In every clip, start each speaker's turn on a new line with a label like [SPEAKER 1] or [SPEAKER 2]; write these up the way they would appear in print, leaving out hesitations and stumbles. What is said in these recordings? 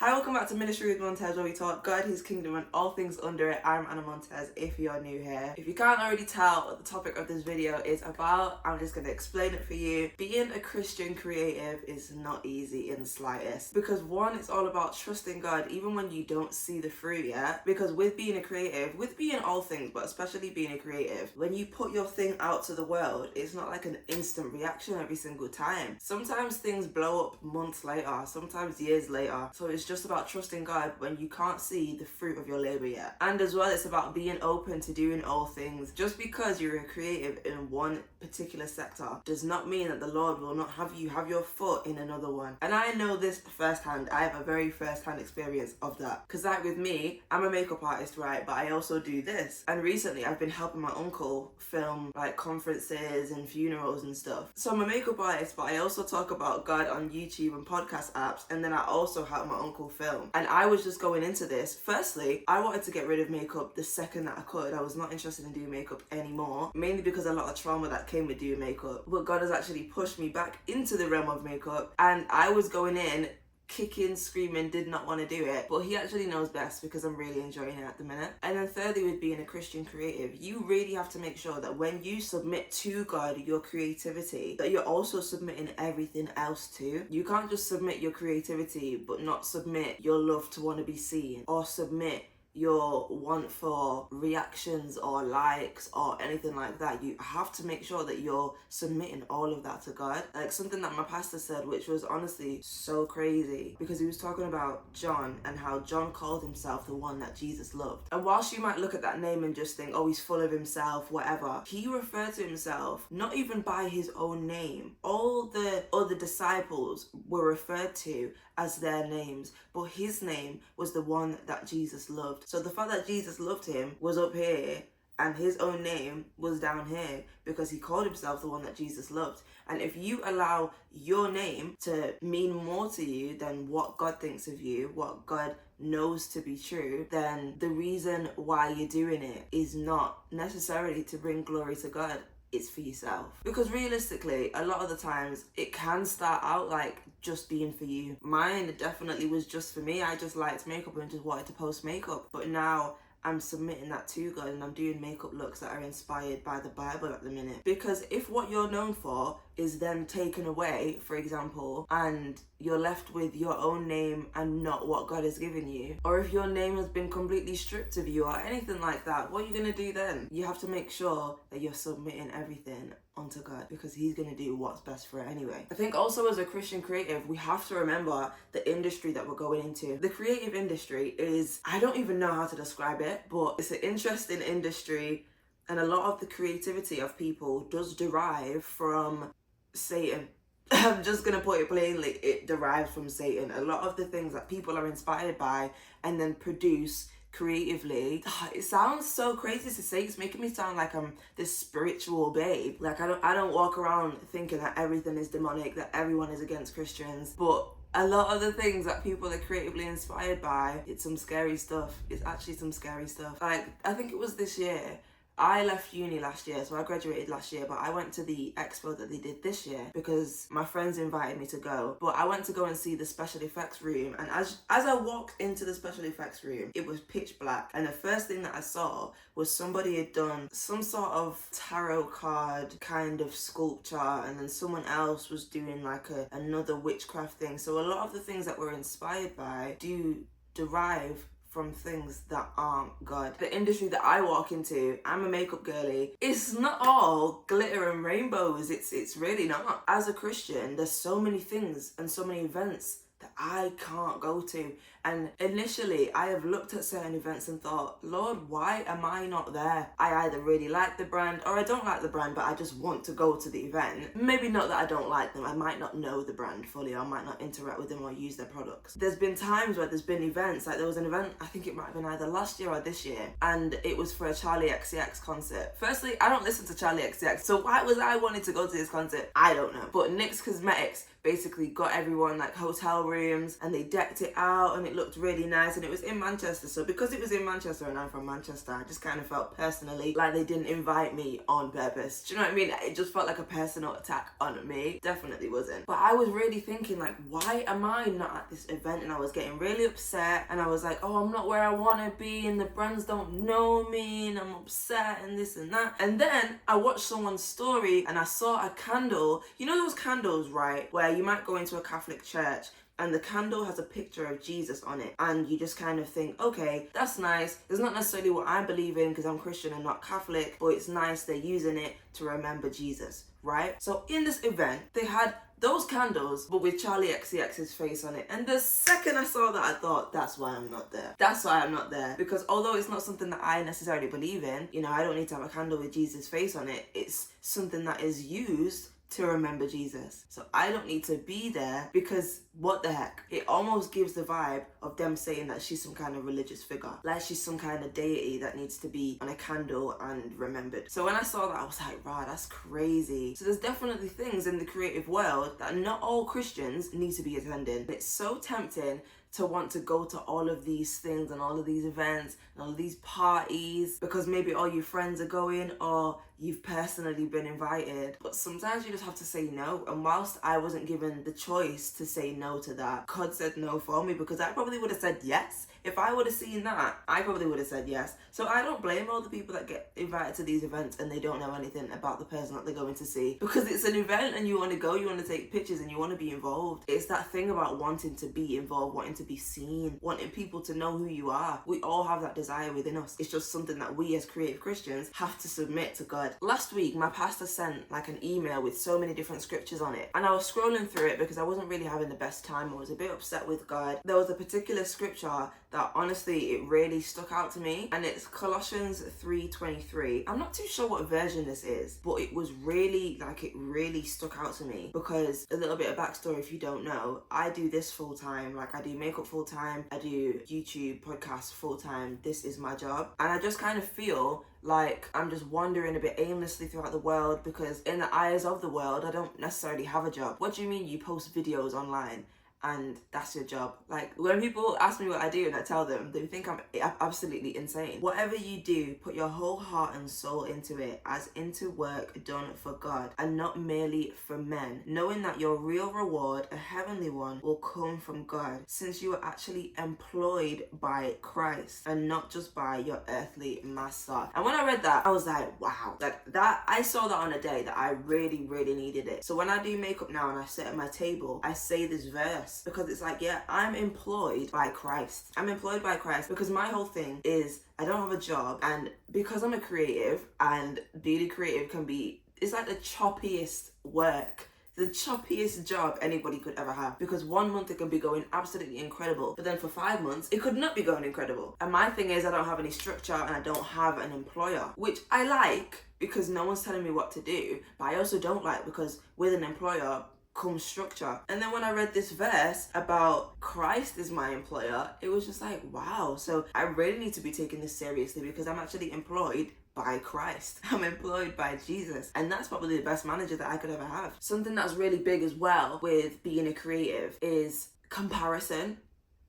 [SPEAKER 1] Hi, welcome back to Ministry with Montez, where we talk God, His kingdom, and all things under it. I'm Anna Montez, if you're new here. If you can't already tell what the topic of this video is about, I'm just going to explain it for you. Being a Christian creative is not easy in the slightest. Because one, it's all about trusting God, even when you don't see the fruit yet. Because with being a creative, with being all things, but especially being a creative, when you put your thing out to the world, it's not like an instant reaction every single time. Sometimes things blow up months later, sometimes years later. So it's just about trusting God when you can't see the fruit of your labor yet. And as well, it's about being open to doing all things. Just because you're a creative in one particular sector does not mean that the Lord will not have you have your foot in another one. And I know this firsthand. I have a very firsthand experience of that. Because like with me, I'm a makeup artist, right? But I also do this. And recently I've been helping my uncle film like conferences and funerals and stuff. So I'm a makeup artist, but I also talk about God on YouTube and podcast apps. And then I also help my uncle film. And I was just going into this. Firstly, I wanted to get rid of makeup the second that I could. I was not interested in doing makeup anymore, mainly because a lot of trauma that came with doing makeup. But God has actually pushed me back into the realm of makeup, and I was going in kicking, screaming, did not want to do it, but He actually knows best because I'm really enjoying it at the minute. And then thirdly, with being a Christian creative, you really have to make sure that when you submit to God your creativity, that you're also submitting everything else too. You can't just submit your creativity but not submit your love to want to be seen, or submit your want for reactions or likes or anything like that. You have to make sure that you're submitting all of that to God. Like something that my pastor said, which was honestly so crazy, because he was talking about John and how John called himself the one that Jesus loved. And whilst you might look at that name and just think, oh, he's full of himself, whatever, he referred to himself not even by his own name. All the other disciples were referred to as their names, but his name was the one that Jesus loved. So the fact that Jesus loved him was up here and his own name was down here, because he called himself the one that Jesus loved. And if you allow your name to mean more to you than what God thinks of you, what God knows to be true, then the reason why you're doing it is not necessarily to bring glory to God. It's for yourself. Because realistically, a lot of the times it can start out like just being for you. Mine definitely was just for me. I just liked makeup and just wanted to post makeup. But now I'm submitting that to God and I'm doing makeup looks that are inspired by the Bible at the minute. Because if what you're known for is then taken away, for example, and you're left with your own name and not what God has given you, or if your name has been completely stripped of you or anything like that, what are you going to do then? You have to make sure that you're submitting everything onto God, because He's going to do what's best for it anyway. I think also as a Christian creative, we have to remember the industry that we're going into. The creative industry is, I don't even know how to describe it, but it's an interesting industry, and a lot of the creativity of people does derive from Satan. I'm just going to put it plainly, it derives from Satan. A lot of the things that people are inspired by and then produce creatively, it sounds so crazy to say. It's making me sound like I'm this spiritual babe. Like I don't walk around thinking that everything is demonic, that everyone is against Christians, but a lot of the things that people are creatively inspired by, it's some scary stuff. It's actually some scary stuff. Like, I think it was this year, I left uni last year, so I graduated last year, but I went to the expo that they did this year because my friends invited me to go. But I went to go and see the special effects room, and as I walked into the special effects room, it was pitch black, and the first thing that I saw was somebody had done some sort of tarot card kind of sculpture, and then someone else was doing like another witchcraft thing. So a lot of the things that we're inspired by do derive from things that aren't God. The industry that I walk into, I'm a makeup girly, it's not all glitter and rainbows. It's really not. As a Christian, there's so many things and so many events that I can't go to. And initially, I have looked at certain events and thought, Lord, why am I not there? I either really like the brand or I don't like the brand, but I just want to go to the event. Maybe not that I don't like them. I might not know the brand fully, or I might not interact with them or use their products. There's been times where there's been events, like there was an event, I think it might have been either last year or this year, and it was for a Charlie XCX concert. Firstly, I don't listen to Charlie XCX, so why was I wanting to go to this concert? I don't know. But NYX Cosmetics basically got everyone like hotel rooms and they decked it out and it looked really nice, and it was in Manchester. So because it was in Manchester and I'm from Manchester, I just kind of felt personally like they didn't invite me on purpose. Do you know what I mean? It just felt like a personal attack on me. Definitely wasn't. But I was really thinking, like, why am I not at this event? And I was getting really upset, and I was like, oh, I'm not where I want to be, and the brands don't know me, and I'm upset and this and that. And then I watched someone's story and I saw a candle. You know those candles, right, where you might go into a Catholic church and the candle has a picture of Jesus on it, and you just kind of think, okay, that's nice. It's not necessarily what I believe in because I'm Christian and not Catholic, but it's nice they're using it to remember Jesus, right? So in this event, they had those candles, but with Charlie XCX's face on it. And the second I saw that, I thought, that's why I'm not there. That's why I'm not there. Because although it's not something that I necessarily believe in, you know, I don't need to have a candle with Jesus' face on it. It's something that is used to remember Jesus. So I don't need to be there because what the heck? It almost gives the vibe of them saying that she's some kind of religious figure. Like she's some kind of deity that needs to be on a candle and remembered. So when I saw that, I was like, wow, that's crazy. So there's definitely things in the creative world that not all Christians need to be attending. It's so tempting to want to go to all of these things and all of these events and all of these parties because maybe all your friends are going or you've personally been invited. But sometimes you just have to say no. And whilst I wasn't given the choice to say no to that, God said no for me, because I probably would have said yes. If I would have seen that, I probably would have said yes. So I don't blame all the people that get invited to these events and they don't know anything about the person that they're going to see, because it's an event and you want to go, you want to take pictures and you want to be involved. It's that thing about wanting to be involved, wanting to be seen, wanting people to know who you are. We all have that desire within us. It's just something that we as creative Christians have to submit to God. Last week, my pastor sent like an email with so many different scriptures on it, and I was scrolling through it because I wasn't really having the best time. I was a bit upset with God. There was a particular scripture that honestly, it really stuck out to me, and it's Colossians 3:23. I'm not too sure what version this is, but it was really, like, it really stuck out to me because, a little bit of backstory if you don't know, I do this full time. Like, I do makeup full time, I do YouTube podcasts full time. This is my job, and I just kind of feel like I'm just wandering a bit aimlessly throughout the world because in the eyes of the world, I don't necessarily have a job. What do you mean you post videos online and that's your job? Like, when people ask me what I do and I tell them, they think I'm absolutely insane. Whatever you do, put your whole heart and soul into it, as into work done for God and not merely for men, knowing that your real reward, a heavenly one, will come from God, since you are actually employed by Christ and not just by your earthly master. And when I read that, I was like, wow, like that, I saw that on a day that I really, really needed it. So when I do makeup now and I sit at my table, I say this verse, because it's like, yeah, I'm employed by Christ. I'm employed by Christ because my whole thing is I don't have a job, and because I'm a creative, and being a creative can be, it's like the choppiest work, the choppiest job anybody could ever have, because 1 month it can be going absolutely incredible, but then for 5 months it could not be going incredible. And my thing is, I don't have any structure and I don't have an employer, which I like because no one's telling me what to do, but I also don't like because with an employer comes structure. And then when I read this verse about Christ is my employer, it was just like, wow, so I really need to be taking this seriously because I'm actually employed by Christ. I'm employed by Jesus, and that's probably the best manager that I could ever have. Something that's really big as well with being a creative is comparison.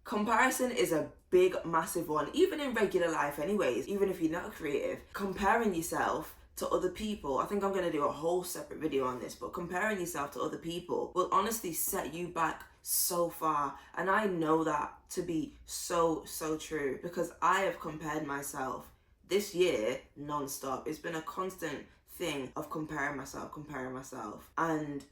[SPEAKER 1] Comparison is a big, massive one, even in regular life anyways, even if you're not a creative. Comparing yourself to other people, I think I'm going to do a whole separate video on this, but comparing yourself to other people will honestly set you back so far. And I know that to be so true, because I have compared myself this year non-stop. It's been a constant thing of comparing myself. And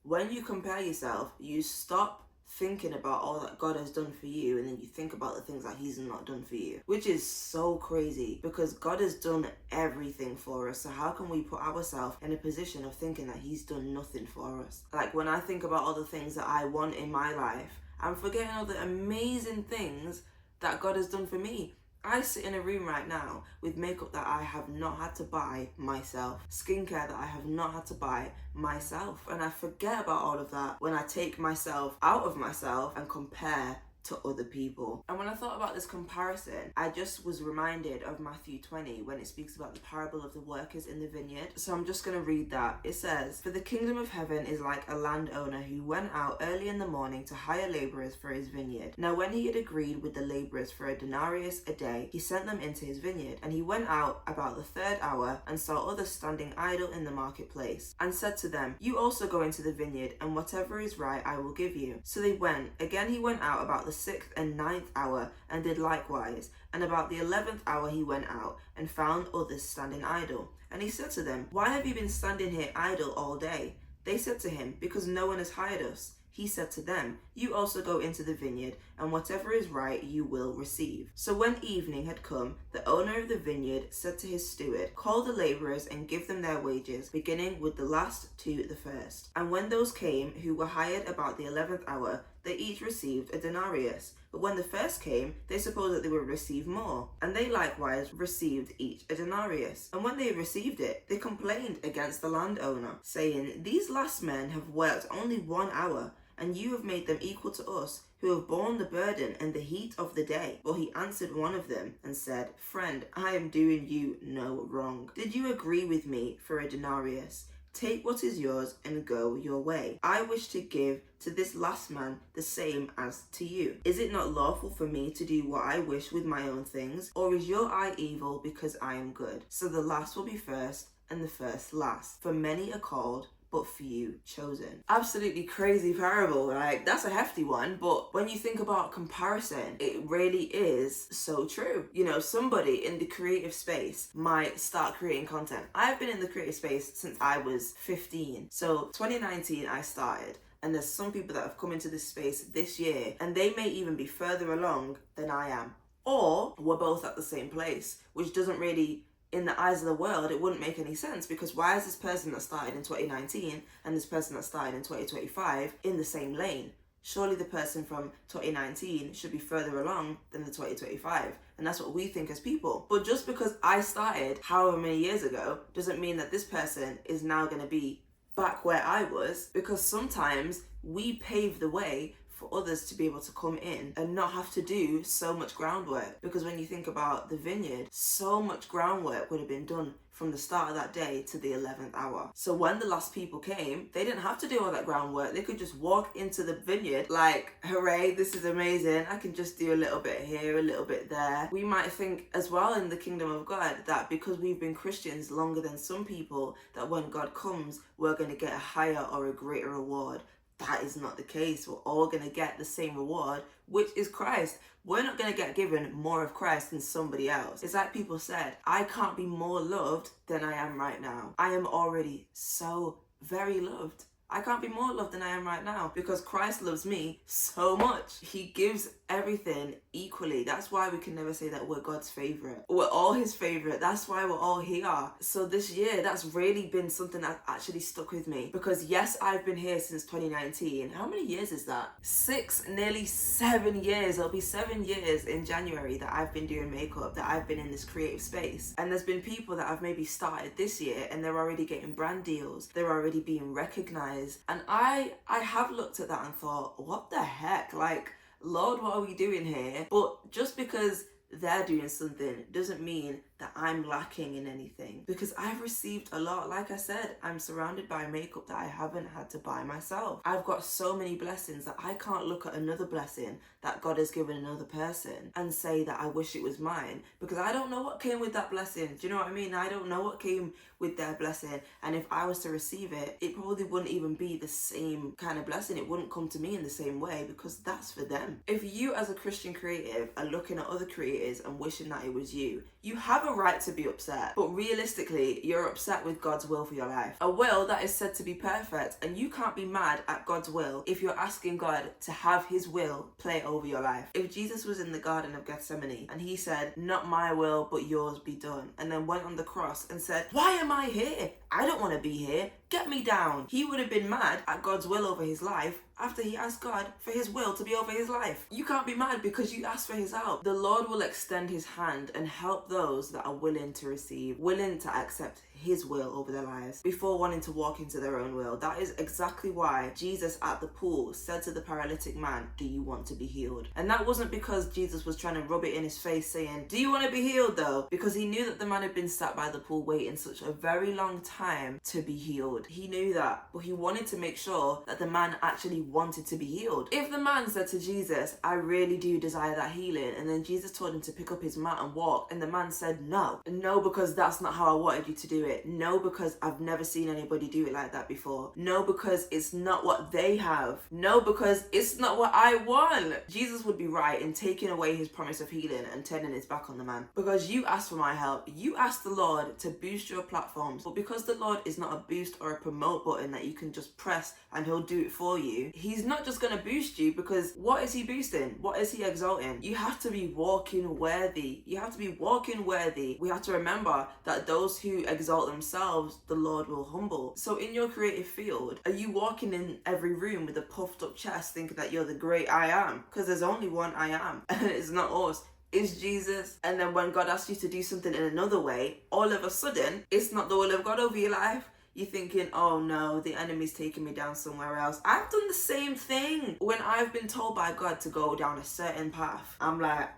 [SPEAKER 1] when you compare yourself, you stop thinking about all that God has done for you, and then you think about the things that he's not done for you, which is so crazy because God has done everything for us. So how can we put ourselves in a position of thinking that he's done nothing for us? Like, when I think about all the things that I want in my life, I'm forgetting all the amazing things that God has done for me. I sit in a room right now with makeup that I have not had to buy myself, skincare that I have not had to buy myself, and I forget about all of that when I take myself out of myself and compare to other people. And when I thought about this comparison, I just was reminded of Matthew 20 when it speaks about the parable of the workers in the vineyard. So I'm just going to read that. It says, "For the kingdom of heaven is like a landowner who went out early in the morning to hire laborers for his vineyard. Now when he had agreed with the laborers for a denarius a day, he sent them into his vineyard. And he went out about the third hour and saw others standing idle in the marketplace, and said to them, 'You also go into the vineyard, and whatever is right I will give you.' So they went. Again he went out about the 6th and 9th hour, and did likewise. And about the 11th hour he went out, and found others standing idle. And he said to them, 'Why have you been standing here idle all day?' They said to him, 'Because no one has hired us.' He said to them, 'You also go into the vineyard, and whatever is right you will receive.' So when evening had come, the owner of the vineyard said to his steward, 'Call the laborers and give them their wages, beginning with the last to the first.' And when those came who were hired about the 11th hour, they each received a denarius. But when the first came, they supposed that they would receive more. And they likewise received each a denarius. And when they had received it, they complained against the landowner, saying, 'These last men have worked only 1 hour, and you have made them equal to us, who have borne the burden and the heat of the day.' But he answered one of them and said, 'Friend, I am doing you no wrong. Did you agree with me for a denarius? Take what is yours and go your way. I wish to give to this last man the same as to you. Is it not lawful for me to do what I wish with my own things? Or is your eye evil because I am good? So the last will be first, and the first last. For many are called, but few chosen." Absolutely crazy parable. Like, that's a hefty one, but when you think about comparison, it really is so true. You know, somebody in the creative space might start creating content. I've been in the creative space since I was 15. So 2019 I started. And there's some people that have come into this space this year, and they may even be further along than I am. Or we're both at the same place, which doesn't really, in the eyes of the world, it wouldn't make any sense, because why is this person that started in 2019 and this person that started in 2025 in the same lane? Surely the person from 2019 should be further along than the 2025. And that's what we think as people. But just because I started however many years ago doesn't mean that this person is now going to be back where I was, because sometimes we pave the way for others to be able to come in and not have to do so much groundwork. Because when you think about the vineyard, so much groundwork would have been done from the start of that day to the 11th hour. So when the last people came, they didn't have to do all that groundwork. They could just walk into the vineyard like, hooray, this is amazing. I can just do a little bit here, a little bit there. We might think as well in the kingdom of God that because we've been Christians longer than some people, that when God comes, we're going to get a higher or a greater reward. That is not the case. We're all going to get the same reward, which is Christ. We're not going to get given more of Christ than somebody else. It's like people said, I can't be more loved than I am right now. I am already so very loved. I can't be more loved than I am right now because Christ loves me so much. He gives everything equally. That's why we can never say that we're God's favorite. We're all his favorite. That's why we're all here. So this year, that's really been something that actually stuck with me, because yes, I've been here since 2019. How many years is that? 6, nearly 7 years. It'll be 7 years in January that I've been doing makeup, that I've been in this creative space. And there's been people that have maybe started this year and they're already getting brand deals. They're already being recognized. And I have looked at that and thought, what the heck? Like, Lord, what are we doing here? But just because they're doing something doesn't mean that I'm lacking in anything, because I've received a lot. Like I said, I'm surrounded by makeup that I haven't had to buy myself. I've got so many blessings that I can't look at another blessing that God has given another person and say that I wish it was mine, because I don't know what came with that blessing. Do you know what I mean? I don't know what came with their blessing, and if I was to receive it, it probably wouldn't even be the same kind of blessing. It wouldn't come to me in the same way, because that's for them. If you as a Christian creative are looking at other creators and wishing that it was you, you have a right to be upset, but realistically, you're upset with God's will for your life. A will that is said to be perfect, and you can't be mad at God's will if you're asking God to have his will play over your life. If Jesus was in the Garden of Gethsemane and he said, "Not my will, but yours be done," and then went on the cross and said, "Why am I here? I don't want to be here. Get me down." He would have been mad at God's will over his life after he asked God for his will to be over his life. You can't be mad because you asked for his help. The Lord will extend his hand and help those that are willing to receive, willing to accept his will over their lives before wanting to walk into their own will. That is exactly why Jesus at the pool said to the paralytic man, do you want to be healed? And that wasn't because Jesus was trying to rub it in his face saying, do you want to be healed though? Because he knew that the man had been sat by the pool waiting such a very long time to be healed. He knew that, but he wanted to make sure that the man actually wanted to be healed. If the man said to Jesus, I really do desire that healing, and then Jesus told him to pick up his mat and walk, and the man said no, because that's not how I wanted you to do it. No, because I've never seen anybody do it like that before. No, because it's not what they have. No, because it's not what I want. Jesus would be right in taking away his promise of healing and turning his back on the man. Because you asked for my help. You asked the Lord to boost your platforms. But because the Lord is not a boost or a promote button that you can just press and he'll do it for you, he's not just going to boost you, because what is he boosting? What is he exalting? You have to be walking worthy. You have to be walking worthy. We have to remember that those who exalt themselves, the Lord will humble. So in your creative field, are you walking in every room with a puffed up chest thinking that you're the great I am? Because there's only one I am, and it's not us. It's Jesus. And then when God asks you to do something in another way, all of a sudden, it's not the will of God over your life. You're thinking, oh no, the enemy's taking me down somewhere else. I've done the same thing. When I've been told by God to go down a certain path, I'm like,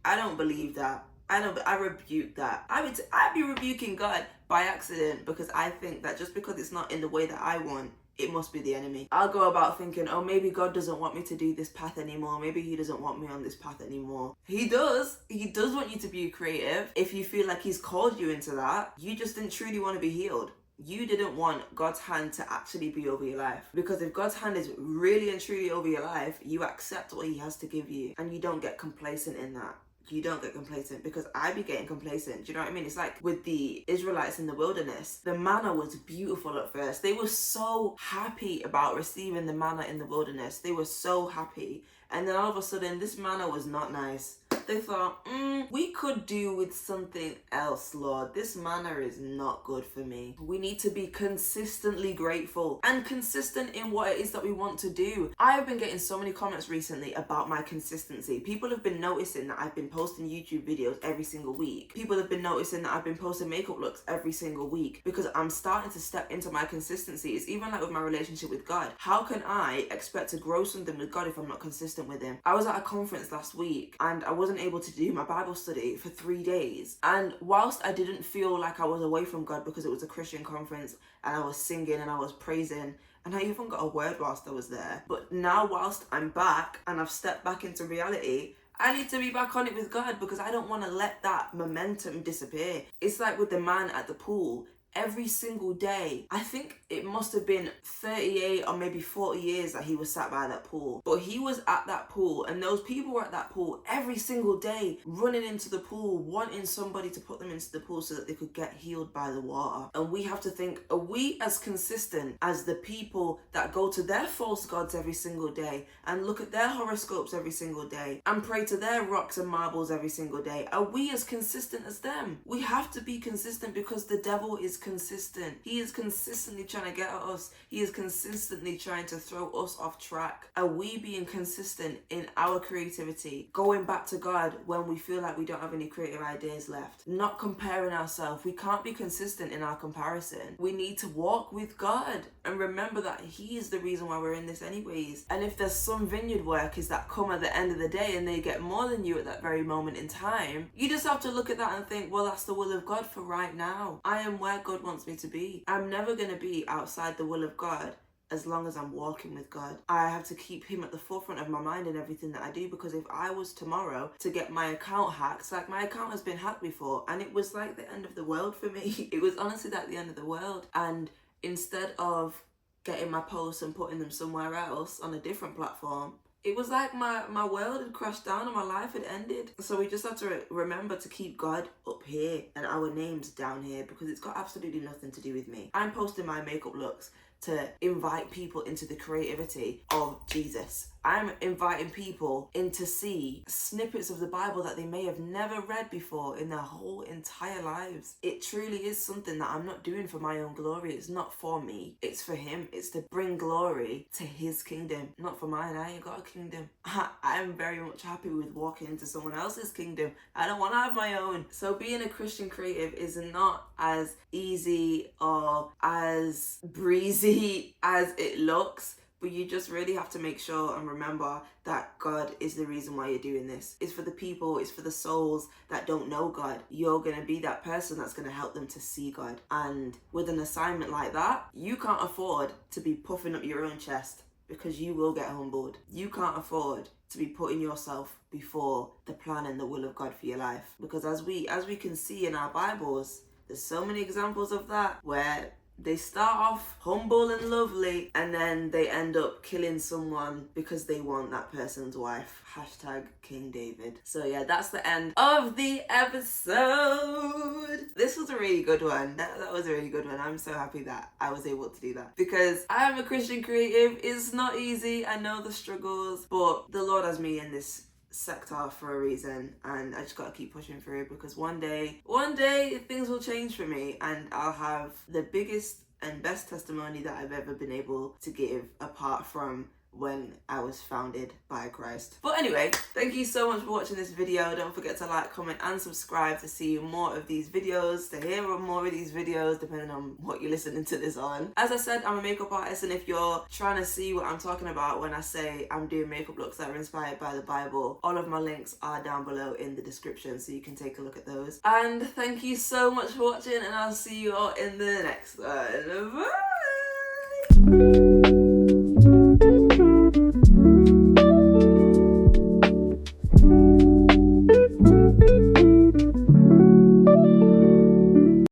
[SPEAKER 1] I don't believe that. I rebuke that. I'd be rebuking God by accident, because I think that just because it's not in the way that I want, it must be the enemy. I'll go about thinking, oh, maybe God doesn't want me to do this path anymore. Maybe he doesn't want me on this path anymore. He does. He does want you to be creative. If you feel like he's called you into that, you just didn't truly want to be healed. You didn't want God's hand to actually be over your life. Because if God's hand is really and truly over your life, you accept what he has to give you, and you don't get complacent in that. You don't get complacent, because I be getting complacent. Do you know what I mean? It's like with the Israelites in the wilderness. The manna was beautiful at first. They were so happy about receiving the manna in the wilderness. They were so happy. And then all of a sudden, this manna was not nice. They thought, we could do with something else, Lord. This manna is not good for me. We need to be consistently grateful and consistent in what it is that we want to do. I've been getting so many comments recently about my consistency. People have been noticing that I've been posting YouTube videos every single week. People have been noticing that I've been posting makeup looks every single week, because I'm starting to step into my consistency. It's even like with my relationship with God. How can I expect to grow something with God if I'm not consistent with him? I was at a conference last week and I wasn't able to do my Bible study for 3 days. And whilst I didn't feel like I was away from God because it was a Christian conference and I was singing and I was praising, and I even got a word whilst I was there. But now whilst I'm back and I've stepped back into reality, I need to be back on it with God, because I don't want to let that momentum disappear. It's like with the man at the pool. Every single day, I think it must have been 38 or maybe 40 years that he was sat by that pool. But he was at that pool, and those people were at that pool every single day, running into the pool, wanting somebody to put them into the pool so that they could get healed by the water. And we have to think, are we as consistent as the people that go to their false gods every single day and look at their horoscopes every single day and pray to their rocks and marbles every single day? Are we as consistent as them? We have to be consistent, because the devil is consistent. He is consistently trying to get at us. He is consistently trying to throw us off track. Are we being consistent in our creativity? Going back to God when we feel like we don't have any creative ideas left. Not comparing ourselves. We can't be consistent in our comparison. We need to walk with God and remember that he is the reason why we're in this anyways. And if there's some vineyard workers that come at the end of the day and they get more than you at that very moment in time, you just have to look at that and think, well, that's the will of God for right now. I am where God wants me to be. I'm never going to be outside the will of God as long as I'm walking with God. I have to keep him at the forefront of my mind in everything that I do, because if I was tomorrow to get my account hacked, like my account has been hacked before, and it was like the end of the world for me. It was honestly like the end of the world. And instead of getting my posts and putting them somewhere else on a different platform, it was like my world had crashed down and my life had ended. So we just have to remember to keep God up here and our names down here, because it's got absolutely nothing to do with me. I'm posting my makeup looks to invite people into the creativity of Jesus. I'm inviting people in to see snippets of the Bible that they may have never read before in their whole entire lives. It truly is something that I'm not doing for my own glory. It's not for me. It's for him. It's to bring glory to his kingdom, not for mine. I ain't got a kingdom. I'm very much happy with walking into someone else's kingdom. I don't want to have my own. So being a Christian creative is not as easy or as breezy as it looks. But you just really have to make sure and remember that God is the reason why you're doing this. It's for the people, it's for the souls that don't know God. You're going to be that person that's going to help them to see God. And with an assignment like that, you can't afford to be puffing up your own chest, because you will get humbled. You can't afford to be putting yourself before the plan and the will of God for your life. Because as we can see in our Bibles, there's so many examples of that where they start off humble and lovely and then they end up killing someone because they want that person's wife. Hashtag King David. So yeah, that's the end of the episode. This was a really good one. That was a really good one. I'm so happy that I was able to do that, because I am a Christian creative. It's not easy. I know the struggles, but the Lord has me in this sector for a reason, and I just gotta keep pushing through, because one day things will change for me and I'll have the biggest and best testimony that I've ever been able to give, apart from when I was founded by Christ. But anyway, thank you so much for watching this video. Don't forget to like, comment and subscribe to see more of these videos, to hear more of these videos, depending on what you're listening to this on. As I said, I'm a makeup artist, and if you're trying to see what I'm talking about when I say I'm doing makeup looks that are inspired by the Bible, all of my links are down below in the description, so you can take a look at those. And thank you so much for watching, and I'll see you all in the next one. Bye!